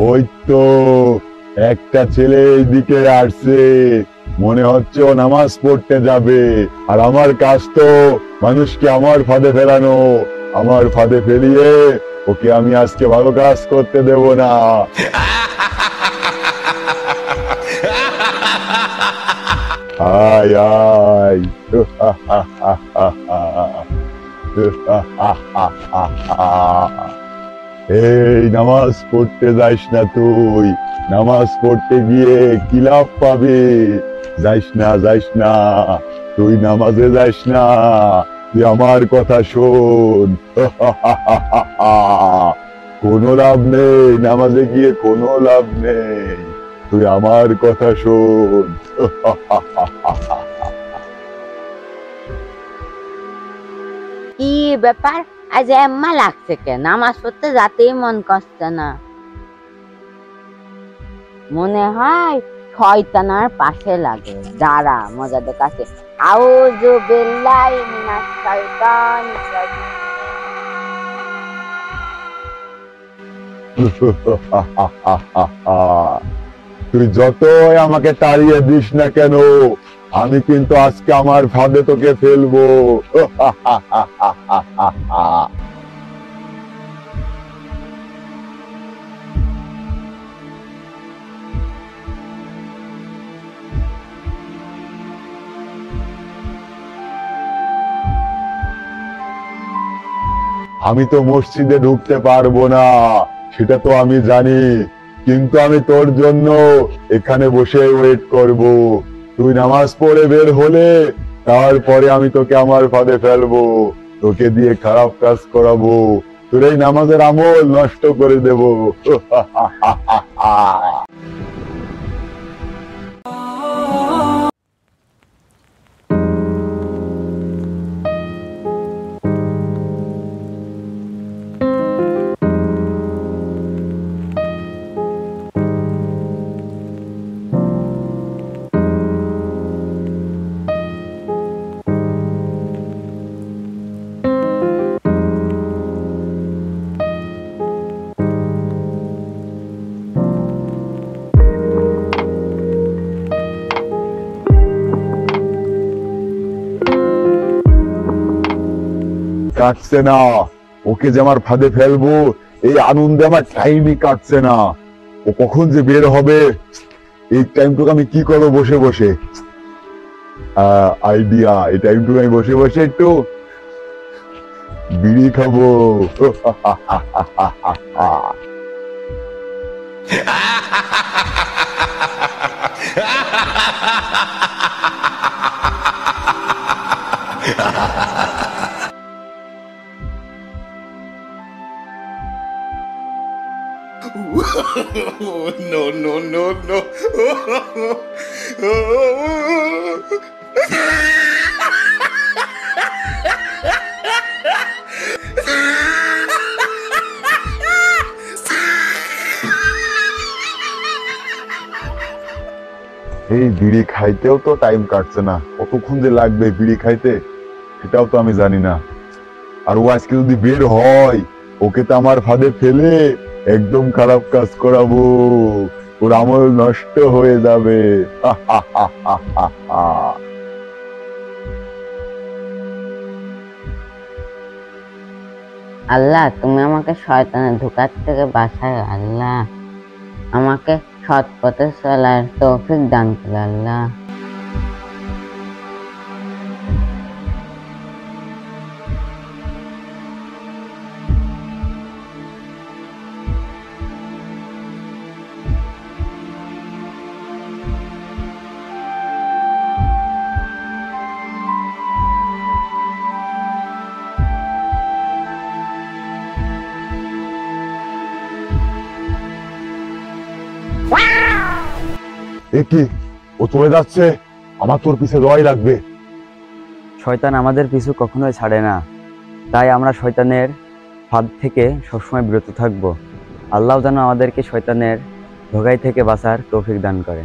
ওই তো একটা ছেলে এইদিকে আসছে, মনে হচ্ছে ও নামাজ পড়তে যাবে। আর আমার কাজ তো মানুষকে আমার ফাঁদে ফেলানো। আমার ফাঁদে ফেলিয়ে ওকে আমি আজকে ভালো কাজ করতে দেব না। আয় আয়। এই নামাজ পড়তে যাইস না তুই। নামাজ পড়তে গিয়ে কি লাভ পাবি? যাইস না, যাইস না, তুই নামাজে যাইস না। তুই আমার কথা শোন। কোনো লাভ নেই নামাজে গিয়ে, কোনো লাভ নেই। তুই আমার কথা শোন। কি ব্যাপার, আজ এম্মা লাগছে কেন? নামাজ পড়তে যাতেই মন করছে না। মনে হয় শয়তানার পাশে লাগে। দাঁড়া, মজা দেখাচ্ছে। আউযু বিল্লাহি মিনাশ শাইতানির রাজিম। তুই যতই আমাকে তাড়িয়ে দিস না কেন, আমি কিন্তু আজকে আমার ফাঁদে তোকে ফেলবো। আমি তো মসজিদে ঢুকতে পারবো না, সেটা তো আমি জানি, কিন্তু আমি তোর জন্য এখানে বসে ওয়েট করব। তুই নামাজ পড়ে বের হলে তারপরে আমি তোকে আমার ফাঁদে ফেলবো, তোকে দিয়ে খারাপ কাজ করাবো, তোর এই নামাজের আমল নষ্ট করে দেব। কাটছে না, ওকে যে আমার ফাঁদে ফেলবো এই আনন্দে আমার টাইমই কাটছে না। ও কখন যে বের হবে, এই টাইমটুকু আমি কি করবো বসে বসে? আইডিয়া, এই টাইমটুকু আমি বসে বসে একটু বিড়ি খাবো। No, no, no, no. এই বিড়ি খাইতেও তো টাইম কাটছে না, কতক্ষণ যে লাগবে বিড়ি খাইতে সেটাও তো আমি জানি না। আর ও আজকে যদি বের হয়, ওকে তো আমার ফাঁদে ফেলে একদম খারাপ কাজ করাবো, ওর আমল নষ্ট হয়ে যাবে। আল্লাহ, তুমি আমাকে শয়তানের ধোঁকার থেকে বাঁচাও। আল্লাহ, আমাকে সৎ পথে চলার তৌফিক দান করো। আল্লাহ, এ কি, ও চলে যাচ্ছে? আমার তোর পিছে যাওয়াই লাগবে। শয়তান আমাদের পিছু কখনোই ছাড়ে না, তাই আমরা শয়তানের ফাঁদ থেকে সবসময় বিরত থাকব। আল্লাহ যেন আমাদেরকে শয়তানের ধোঁকায় থেকে বাঁচার তৌফিক দান করে।